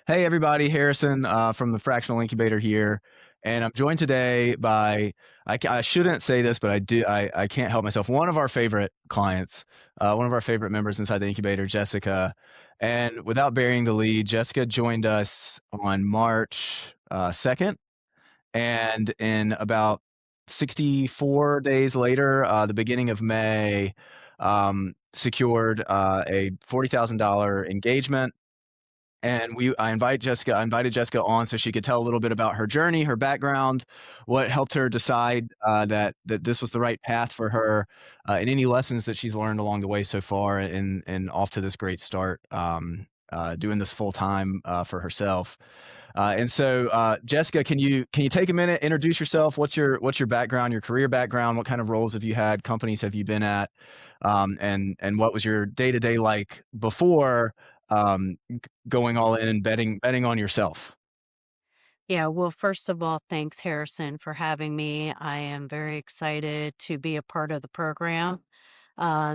Hey everybody, Harrison from the Fractional Incubator here, and I'm joined today by I shouldn't say this, but I can't help myself. One of our favorite clients, one of our favorite members inside the incubator, Jessica. And without burying the lead, Jessica joined us on March 2nd, and in about 64 days later, the beginning of May, secured a $40,000 engagement. And I invited Jessica on so she could tell a little bit about her journey, her background, what helped her decide that this was the right path for her, and any lessons that she's learned along the way so far, and off to this great start, doing this full time for herself. Jessica, can you take a minute, introduce yourself? What's your background, your career background? What kind of roles have you had? Companies have you been at? And what was your day to day like before going all in and betting on yourself? Yeah, well, first of all, thanks, Harrison, for having me. I am very excited to be a part of the program.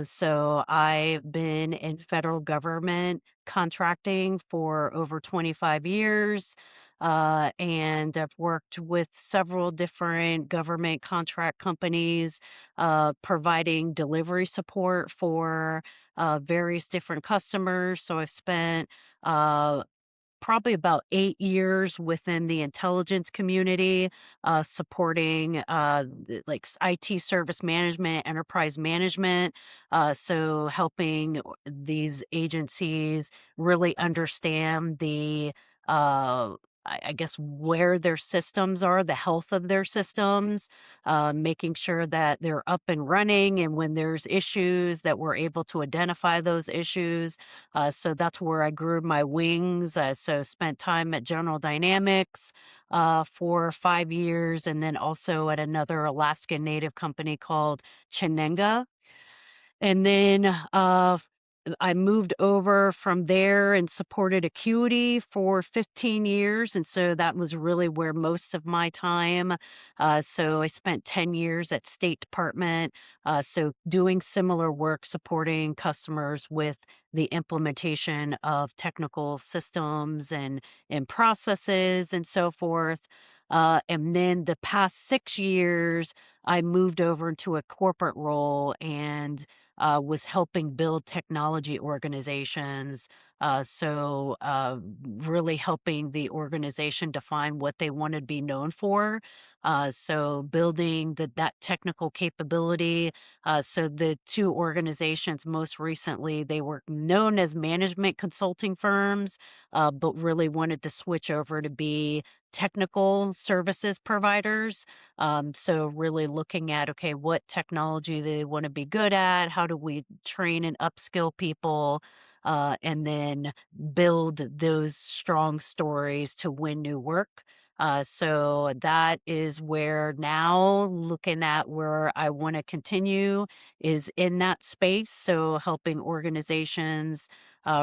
So I've been in federal government contracting for over 25 years, and I've worked with several different government contract companies, providing delivery support for various different customers. So I've spent probably about 8 years within the intelligence community, supporting, IT service management, enterprise management, so helping these agencies really understand I guess, where their systems are, the health of their systems, making sure that they're up and running, and when there's issues, that we're able to identify those issues. So that's where I grew my wings. So spent time at General Dynamics for 5 years, and then also at another Alaskan Native company called Chenenga. And then I moved over from there and supported Acuity for 15 years. And so that was really where most of my time. So I spent 10 years at State Department. So doing similar work, supporting customers with the implementation of technical systems and processes and so forth. And then the past 6 years, I moved over into a corporate role and was helping build technology organizations. Really helping the organization define what they want to be known for. So building that technical capability. So the two organizations most recently, they were known as management consulting firms, but really wanted to switch over to be technical services providers. So really looking at, okay, what technology they want to be good at, how do we train and upskill people, and then build those strong stories to win new work. So that is where now looking at where I want to continue is in that space. So helping organizations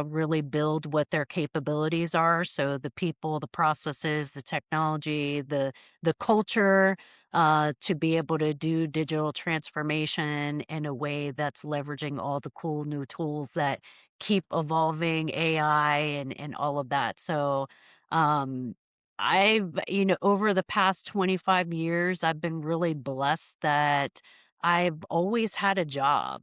really build what their capabilities are. So the people, the processes, the technology, the culture, to be able to do digital transformation in a way that's leveraging all the cool new tools that keep evolving, AI and all of that. So, um, over the past 25 years, I've been really blessed that I've always had a job.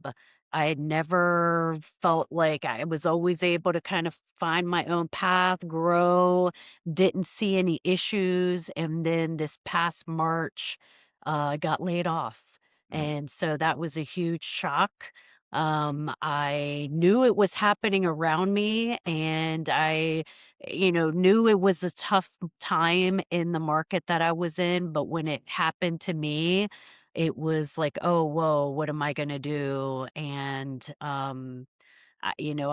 I had never felt like I was always able to kind of find my own path, grow, didn't see any issues. And then this past March, I got laid off. Mm, And so that was a huge shock. I knew it was happening around me, and I knew it was a tough time in the market that I was in. But when it happened to me, it was like, oh, whoa, what am I going to do? And I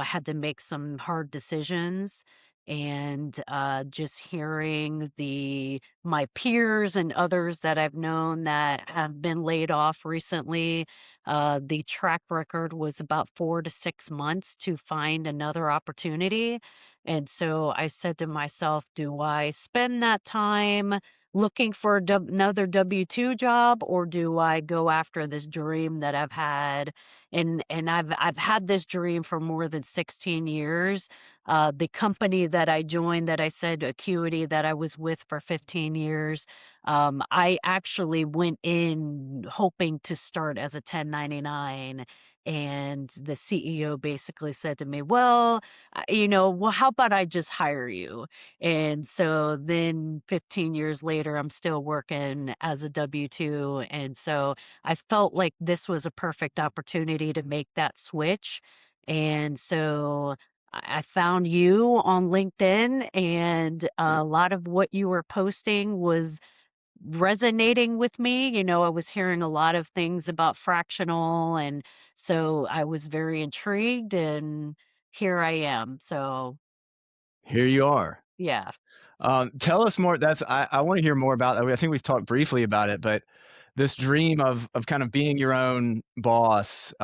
had to make some hard decisions. And just hearing my peers and others that I've known that have been laid off recently, The track record was about 4 to 6 months to find another opportunity. And so I said to myself, do I spend that time looking for another W-2 job, or do I go after this dream that I've had? And I've had this dream for more than 16 years. The company that I joined, that I said, Acuity, that I was with for 15 years, I actually went in hoping to start as a 1099, and the CEO basically said to me, "Well, well, how about I just hire you?" And so then 15 years later, I'm still working as a W-2, and so I felt like this was a perfect opportunity to make that switch. And so I found you on LinkedIn, and a lot of what you were posting was resonating with me. I was hearing a lot of things about fractional, and so I was very intrigued, and here I am. So, Here you are. yeah. Tell us more. I want to hear more about. I think we've talked briefly about it, but this dream of kind of being your own boss,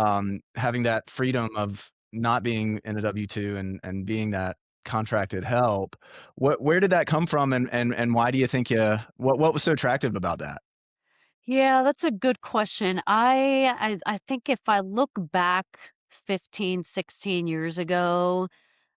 having that freedom of not being in a W-2 and being that contracted help. Where did that come from, and why do you think what was so attractive about that? Yeah, that's a good question. I think if I look back 15, 16 years ago,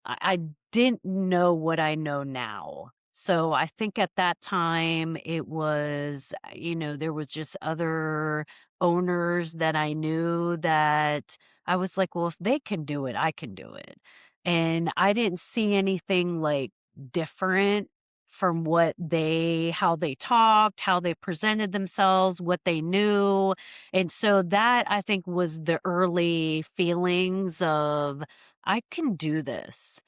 I didn't know what I know now. So I think at that time it was, there was just other owners that I knew that I was like, well, if they can do it, I can do it. And I didn't see anything like different from how they talked, how they presented themselves, what they knew. And so that, I think, was the early feelings of, I can do this.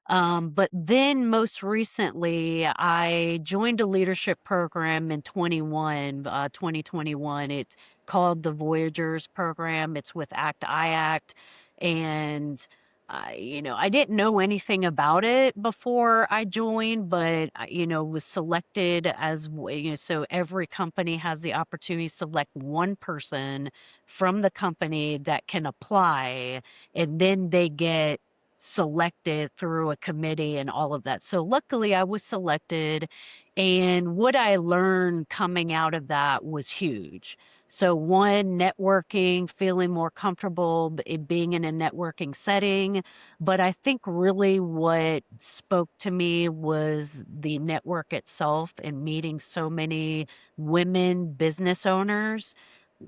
But then most recently, I joined a leadership program in 2021. It's called the Voyagers program. It's with ACT IACT. And I didn't know anything about it before I joined, but was selected as so every company has the opportunity to select one person from the company that can apply, and then they get selected through a committee and all of that. So luckily I was selected, and what I learned coming out of that was huge. So one, networking, feeling more comfortable being in a networking setting. But I think really what spoke to me was the network itself and meeting so many women business owners,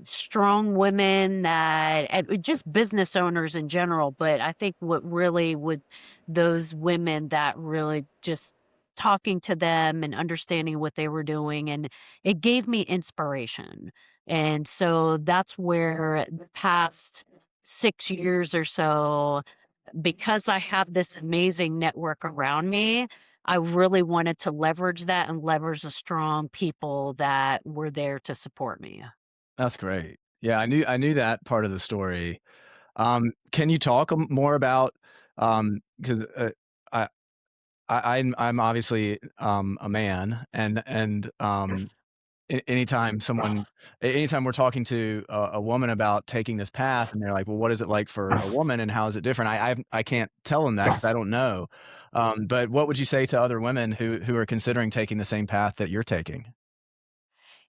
strong women, that and just business owners in general. But I think what really would those women that really just talking to them and understanding what they were doing, and it gave me inspiration. And so that's where the past 6 years or so, because I have this amazing network around me, I really wanted to leverage that and leverage the strong people that were there to support me. That's great. Yeah, I knew that part of the story. Can you talk more about, 'cause, I I'm obviously, a man, and anytime we're talking to a woman about taking this path, and they're like, "Well, what is it like for a woman, and how is it different?" I can't tell them that because I don't know. But what would you say to other women who are considering taking the same path that you're taking?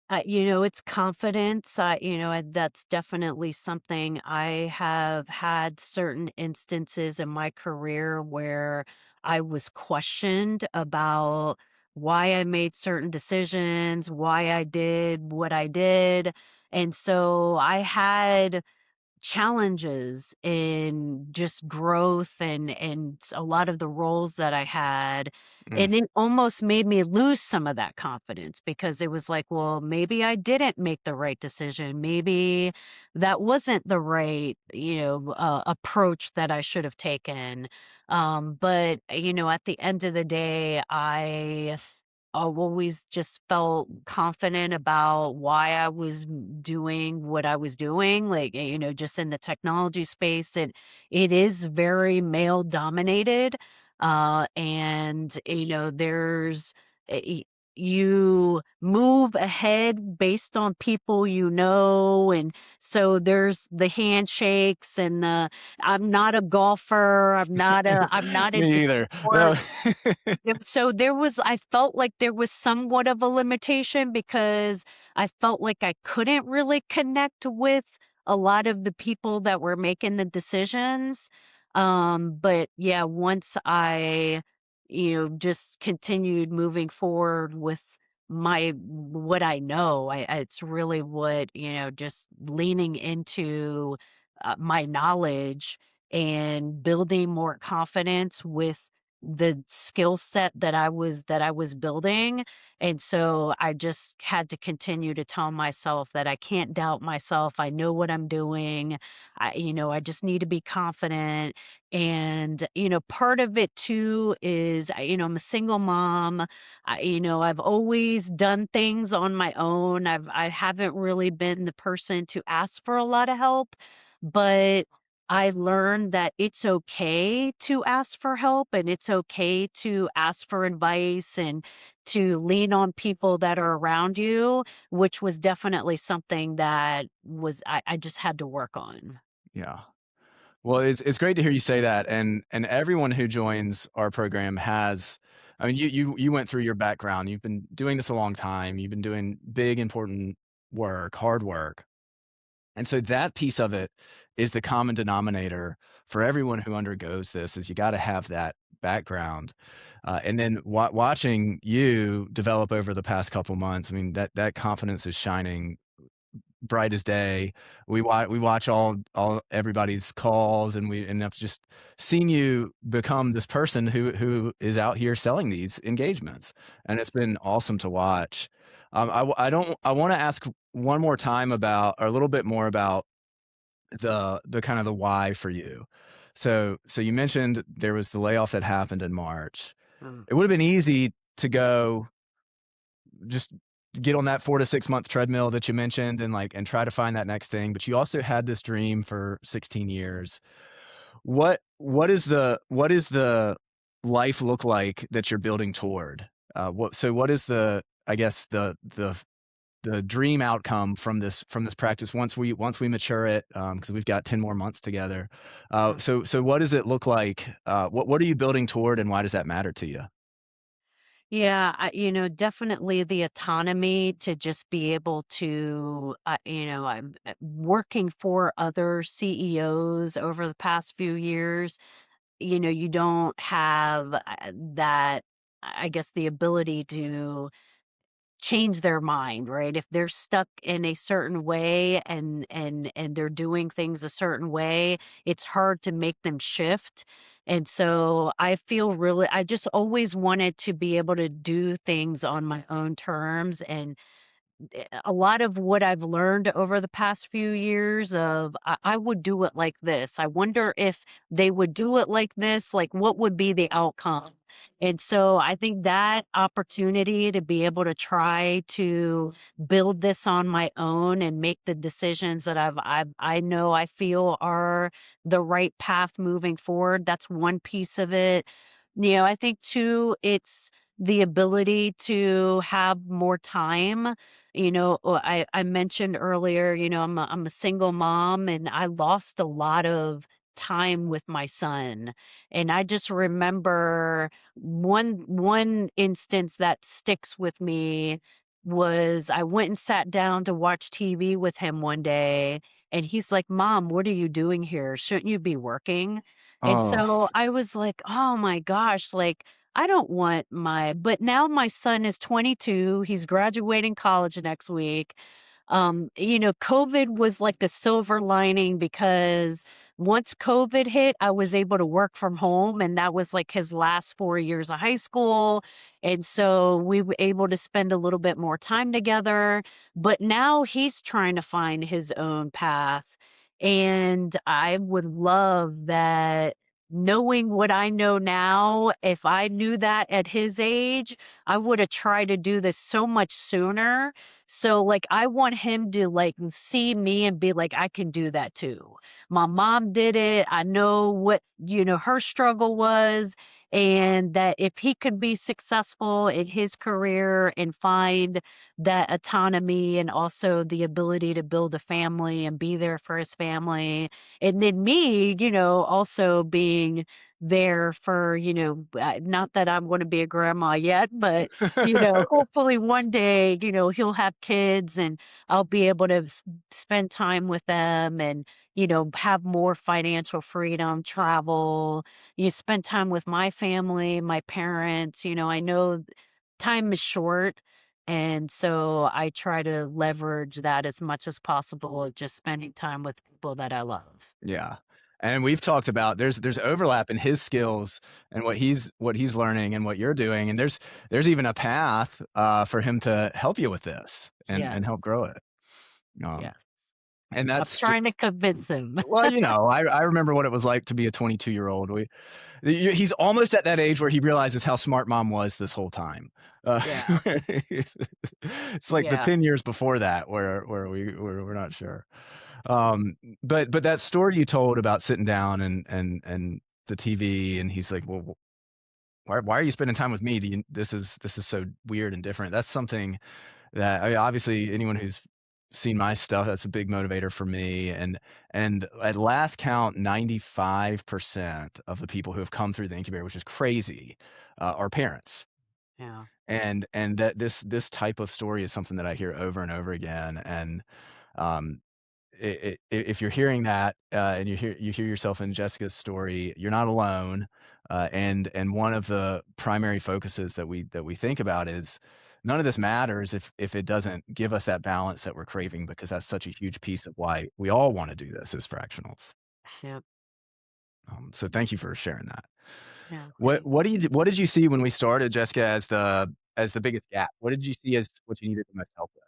It's confidence. And that's definitely something. I have had certain instances in my career where I was questioned about why I made certain decisions, why I did what I did. And so I had challenges in just growth and a lot of the roles that I had. Mm, And it almost made me lose some of that confidence, because it was like, well, maybe I didn't make the right decision. Maybe that wasn't the right, approach that I should have taken. But, at the end of the day, I always just felt confident about why I was doing what I was doing. Like, just in the technology space, it is very male dominated. And, there's you move ahead based on people you know, and so there's the handshakes and the I'm not a golfer, I'm not into Me either. No. sports. Yep, so there was I felt like there was somewhat of a limitation because I felt like I couldn't really connect with a lot of the people that were making the decisions. But yeah, once I, just continued moving forward with my what I know, it's really what, just leaning into my knowledge and building more confidence with the skill set that I was building. And so I just had to continue to tell myself that I can't doubt myself. I know what I'm doing. I just need to be confident. And, part of it too is, I'm a single mom. I've always done things on my own. I haven't really been the person to ask for a lot of help, but I learned that it's okay to ask for help and it's okay to ask for advice and to lean on people that are around you, which was definitely something that I just had to work on. Yeah. Well, it's great to hear you say that, and everyone who joins our program has. I mean, you went through your background. You've been doing this a long time. You've been doing big, important work, hard work, and so that piece of it is the common denominator for everyone who undergoes this. Is you got to have that background, and then watching you develop over the past couple months. I mean, that confidence is shining bright as day. We watch all everybody's calls, and I've just seen you become this person who is out here selling these engagements, and it's been awesome to watch. I don't I want to ask one more time about, or a little bit more about the kind of the why for you. So you mentioned there was the layoff that happened in March. Mm. It would have been easy to go just get on that 4 to 6 month treadmill that you mentioned, and try to find that next thing. But you also had this dream for 16 years. What is the life look like that you're building toward? What is the, I guess, the dream outcome from this practice once we mature it, because we've got 10 more months together. So what does it look like? What are you building toward, and why does that matter to you? Yeah, definitely the autonomy to just be able to, I'm working for other CEOs over the past few years. You don't have that, I guess, the ability to change their mind, right? If they're stuck in a certain way and they're doing things a certain way, it's hard to make them shift. And so I just always wanted to be able to do things on my own terms. And a lot of what I've learned over the past few years of I would do it like this. I wonder if they would do it like this, like what would be the outcome? And so I think that opportunity to be able to try to build this on my own and make the decisions that I know I feel are the right path moving forward. That's one piece of it. I think too, it's the ability to have more time. I mentioned earlier, I'm a single mom and I lost a lot of time with my son. And I just remember one instance that sticks with me was I went and sat down to watch TV with him one day and he's like, "Mom, what are you doing here? Shouldn't you be working?" And Oh, so I was like, "Oh my gosh, like I don't want but now my son is 22, he's graduating college next week. COVID was like a silver lining because once COVID hit, I was able to work from home, and that was like his last 4 years of high school. And so we were able to spend a little bit more time together. But now he's trying to find his own path. And I would love that knowing what I know now, if I knew that at his age, I would have tried to do this so much sooner. So, like, I want him to, like, see me and be like, "I can do that too. My mom did it. I know what, her struggle was." and that if he could be successful in his career and find that autonomy and also the ability to build a family and be there for his family, and then me, also being there for, not that I'm going to be a grandma yet, but hopefully one day, he'll have kids and I'll be able to spend time with them and, have more financial freedom, travel, you spend time with my family, my parents. I know time is short. And so I try to leverage that as much as possible, of just spending time with people that I love. Yeah. And we've talked about there's overlap in his skills and what he's learning and what you're doing. And there's even a path for him to help you with this and help Yes. grow it. Um, Yes. and I'm that's trying to convince him. well, I remember what it was like to be a 22-year-old. He's almost at that age where he realizes how smart mom was this whole time. Yeah. It's like the Yeah. 10 years before that where we're not sure. But that story you told about sitting down and the TV, and he's like, well, why are you spending time with me? This is so weird and different. That's something that I mean, obviously anyone who's seen my stuff, that's a big motivator for me. And at last count, 95% of the people who have come through the incubator, which is crazy, are parents. Yeah. And that this type of story is something that I hear over and over again. And um, if you're hearing that, and you hear yourself in Jessica's story, you're not alone. And one of the primary focuses that we think about is none of this matters if it doesn't give us that balance that we're craving, because that's such a huge piece of why we all want to do this as fractionals. Yep. So thank you for sharing that. Yeah. What Thanks. what do you what did you see when we started, Jessica, as the biggest gap? What did you see as what you needed the most help with?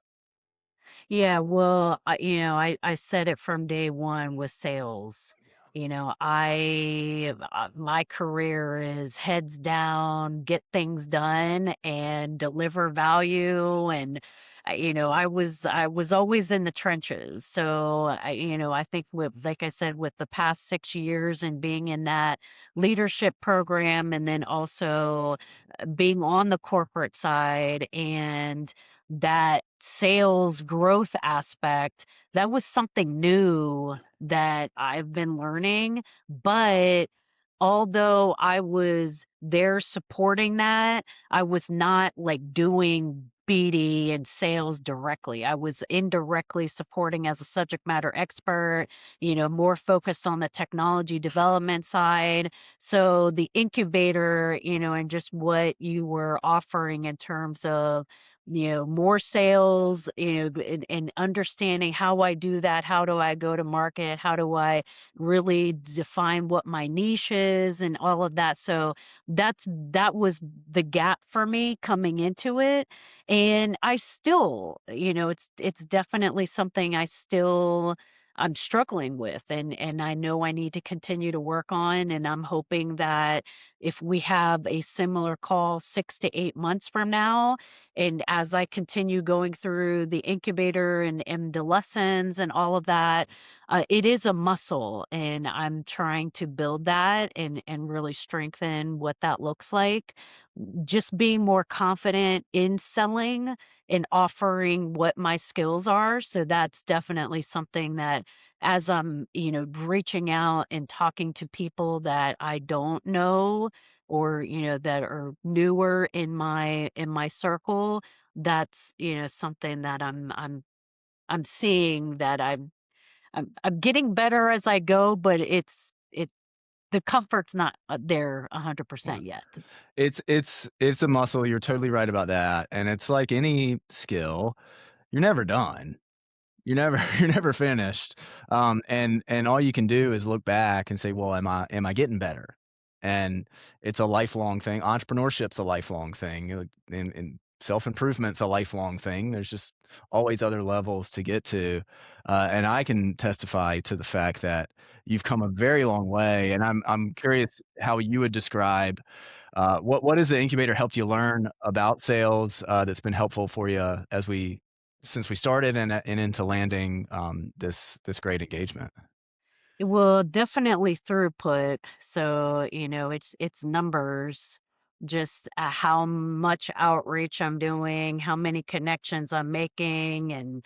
Yeah, well, I said it from day one with sales. My career is heads down, get things done and deliver value. And I was always in the trenches. So I think with, like I said, with the past 6 years and being in that leadership program, and then also being on the corporate side and that sales growth aspect, that was something new that I've been learning. But although I was there supporting that, I was not like doing BD and sales directly. I was indirectly supporting as a subject matter expert, more focused on the technology development side. So the incubator, and just what you were offering in terms of more sales, and understanding how I do that. How do I go to market? How do I really define what my niche is and all of that? So that was the gap for me coming into it. And I still, it's definitely something I'm struggling with, and I know I need to continue to work on. And I'm hoping that if we have a similar call 6 to 8 months from now, and as I continue going through the incubator and the lessons and all of that, it is a muscle, and I'm trying to build that and really strengthen what that looks like. Just being more confident in selling and offering what my skills are. So that's definitely something that, as I'm, reaching out and talking to people that I don't know, or that are newer in my circle, that's something that I'm seeing that I'm getting better as I go, but the comfort's not there Well, 100% yet. it's a muscle, you're totally right about that, and it's like any skill, you're never done. You're never finished. And all you can do is look back and say, "Well, am I getting better?" And it's a lifelong thing. Entrepreneurship's a lifelong thing, and self-improvement's a lifelong thing. There's just always other levels to get to, and I can testify to the fact that you've come a very long way, and I'm curious how you would describe, what has the incubator helped you learn about sales, that's been helpful for you since we started and into landing, this great engagement? Well, definitely throughput. So, it's numbers, just how much outreach I'm doing, how many connections I'm making, and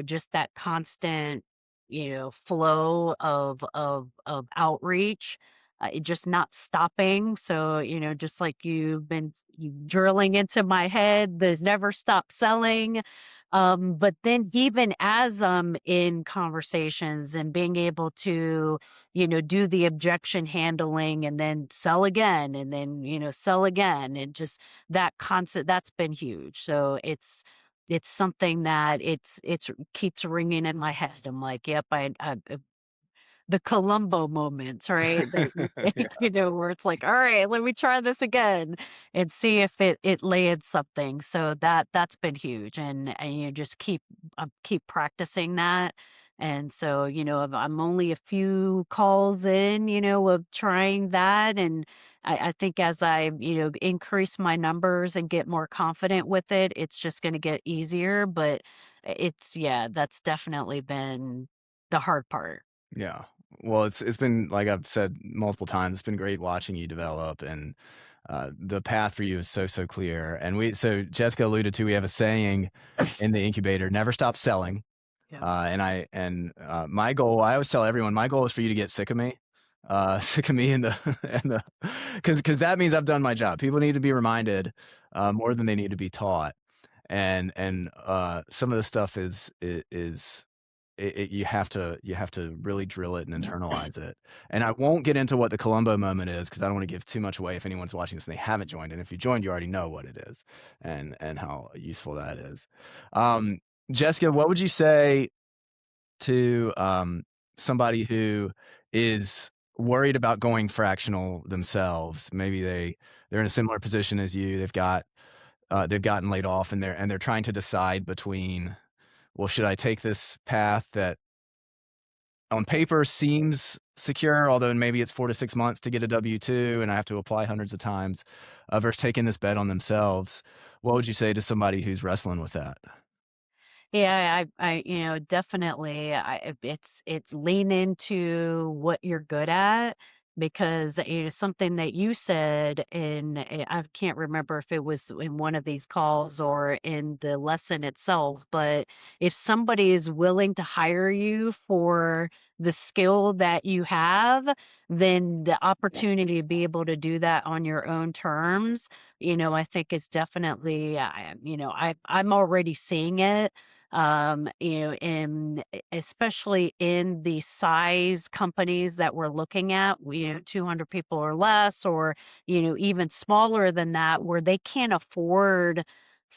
just that constant, flow of outreach, just not stopping. So, just like you've been drilling into my head, there's never stop selling. But then even as I'm in conversations and being able to, do the objection handling and then sell again and then, sell again and just that concept that's been huge. So it's something that it's keeps ringing in my head. I'm like, yep, I the Columbo moments, right? That Yeah. where it's like, all right, let me try this again and see if it lands something. So that's been huge, and you just keep practicing that. And so, I'm only a few calls in, of trying that, and I think as I, increase my numbers and get more confident with it, it's just going to get easier. But yeah, that's definitely been the hard part. Yeah. Well, it's been like I've said multiple times, it's been great watching you develop, and the path for you is so clear. And so Jessica alluded to, we have a saying in the incubator: never stop selling. Yeah. My goal, I always tell everyone, my goal is for you to get sick of me, sick of me and the because that means I've done my job. People need to be reminded more than they need to be taught, and some of the stuff is you have to really drill it and internalize it. And I won't get into what the Columbo moment is because I don't want to give too much away if anyone's watching this and they haven't joined. And if you joined, you already know what it is and how useful that is. Um, Jessica, what would you say to somebody who is worried about going fractional themselves? Maybe they're in a similar position as you. They've gotten laid off and they're trying to decide between, well, should I take this path that on paper seems secure, although maybe it's 4 to 6 months to get a W-2 and I have to apply hundreds of times, versus taking this bet on themselves? What would you say to somebody who's wrestling with that? Yeah, definitely. It's lean into what you're good at because something that you said in I can't remember if it was in one of these calls or in the lesson itself, but if somebody is willing to hire you for the skill that you have, then the opportunity to be able to do that on your own terms, I think is definitely, I'm already seeing it especially in the size companies that we're looking at, 200 people or less, or, even smaller than that, where they can't afford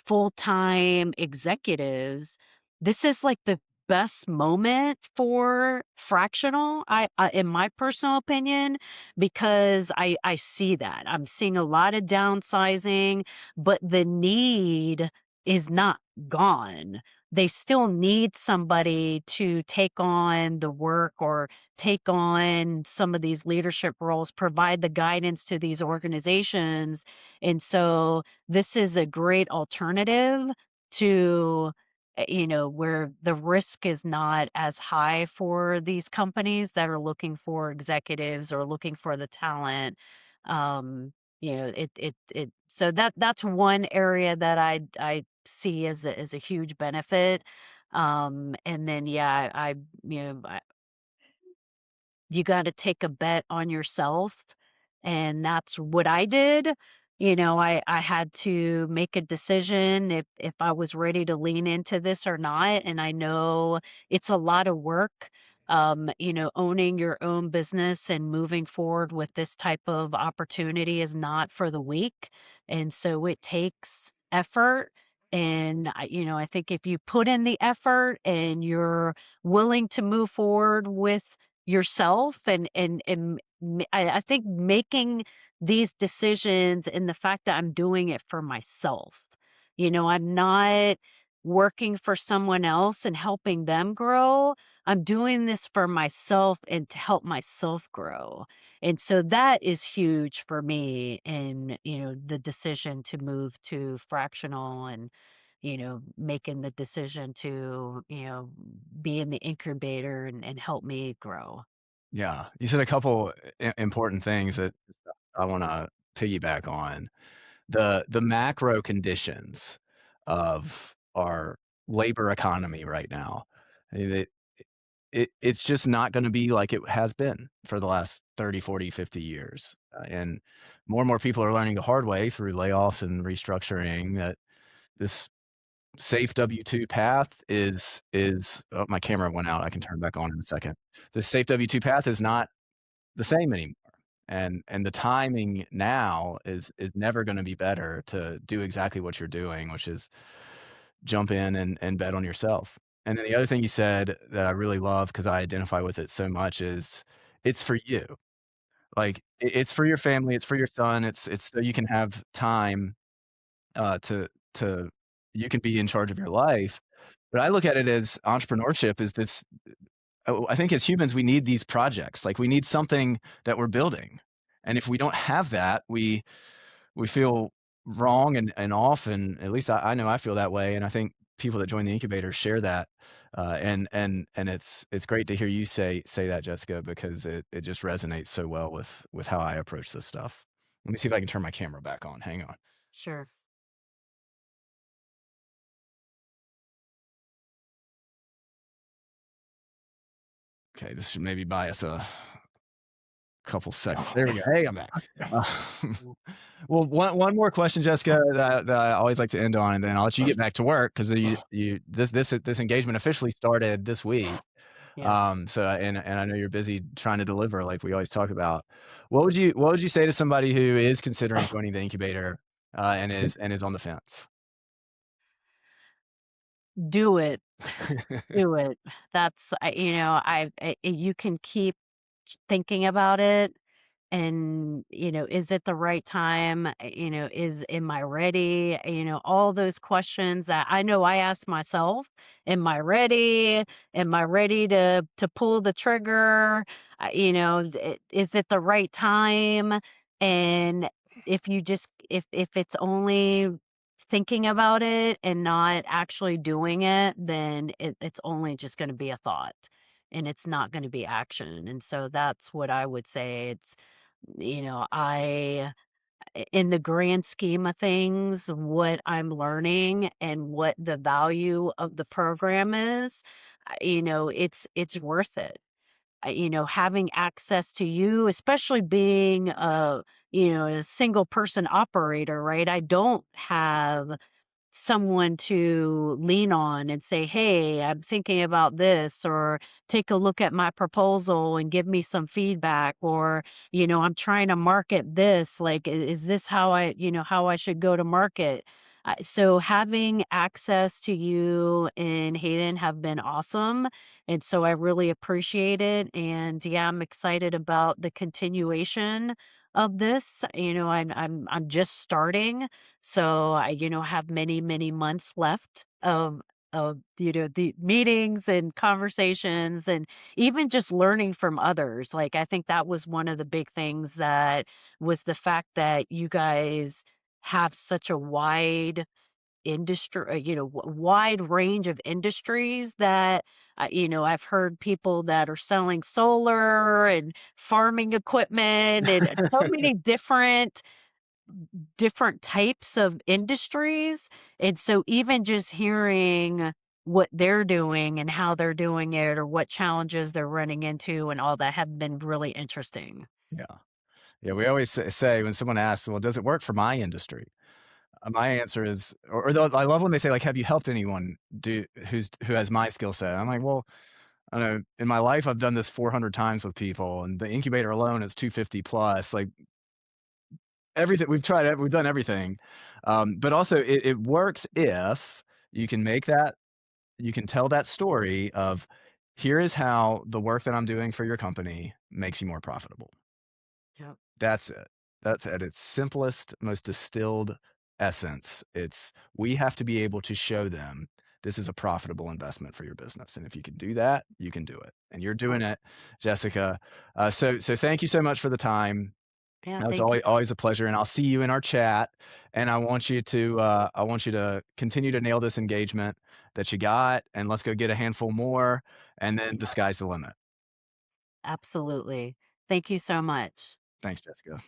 full-time executives. This is like the best moment for fractional, in my personal opinion, because I see that. I'm seeing a lot of downsizing, but the need is not gone. They still need somebody to take on the work or take on some of these leadership roles, provide the guidance to these organizations. And so this is a great alternative to, where the risk is not as high for these companies that are looking for executives or looking for the talent. Um, so that's one area that I see as a huge benefit. And then yeah, you gotta take a bet on yourself, and that's what I did. I had to make a decision if I was ready to lean into this or not, and I know it's a lot of work, owning your own business and moving forward with this type of opportunity is not for the weak, and so it takes effort, and I think if you put in the effort and you're willing to move forward with yourself I think making these decisions and the fact that I'm doing it for myself. I'm not working for someone else and helping them grow. I'm doing this for myself and to help myself grow. And so that is huge for me in, the decision to move to fractional and making the decision to, be in the incubator and help me grow. Yeah, you said a couple important things that I want to piggyback on. The macro conditions of our labor economy right now. I mean, it's just not going to be like it has been for the last 30, 40, 50 years. And more people are learning the hard way through layoffs and restructuring that this safe W-2 path is oh, my camera went out. I can turn it back on in a second. The safe W-2 path is not the same anymore. And the timing now is never gonna be better to do exactly what you're doing, which is jump in and bet on yourself. And then the other thing you said that I really love because I identify with it so much is it's for you. Like, it's for your family, it's for your son, it's so you can have time, to you can be in charge of your life. But I look at it as entrepreneurship is this I think as humans, we need these projects. Like we need something that we're building. And if we don't have that, we feel wrong and off. And at least I know I feel that way. And I think people that join the incubator share that. And it's great to hear you say that, Jessica, because it just resonates so well with how I approach this stuff. Let me see if I can turn my camera back on. Hang on. Sure. Okay, this should maybe buy us a couple seconds. There we go. Hey, I'm back. Uh, well, one more question, Jessica, that I always like to end on, and then I'll let you get back to work because you this engagement officially started this week. Yes. So and I know you're busy trying to deliver, like we always talk about. What would you say to somebody who is considering joining the incubator and is on the fence? Do it. Do it. That's you can keep thinking about it and is it the right time? Is am I ready? All those questions that I know I ask myself. Am I ready? Am I ready to pull the trigger? Is it the right time? And if you just if it's only thinking about it and not actually doing it, then it's only just going to be a thought and it's not going to be action. And so that's what I would say. It's in the grand scheme of things, what I'm learning and what the value of the program is, it's worth it. Having access to you, especially being a single person operator, right? I don't have someone to lean on and say, "Hey, I'm thinking about this," or "Take a look at my proposal and give me some feedback," or, "I'm trying to market this. Like, is this how I should go to market?" So having access to you and Hayden have been awesome, and so I really appreciate it. And yeah, I'm excited about the continuation of this. I'm just starting, so I, have many, many months left of the meetings and conversations and even just learning from others. Like I think that was one of the big things that was the fact that you guys have such a wide industry, wide range of industries that, I've heard people that are selling solar and farming equipment and so many different types of industries. And so even just hearing what they're doing and how they're doing it or what challenges they're running into and all that have been really interesting. Yeah. Yeah, we always say when someone asks, "Well, does it work for my industry?" My answer is I love when they say, like, "Have you helped anyone who has my skill set?" I'm like, "Well, I don't know, in my life, I've done this 400 times with people, and the incubator alone is 250 plus, like, everything we've done everything." But also it works if you can make that you can tell that story of, "Here is how the work that I'm doing for your company makes you more profitable." Yep. That's it. That's at its simplest, most distilled essence. It's we have to be able to show them this is a profitable investment for your business. And if you can do that, you can do it. And you're doing it, Jessica. So thank you so much for the time. Yeah, It's thank you. always a pleasure. And I'll see you in our chat. And I want you to continue to nail this engagement that you got. And let's go get a handful more. And then the sky's the limit. Absolutely. Thank you so much. Thanks, Jessica.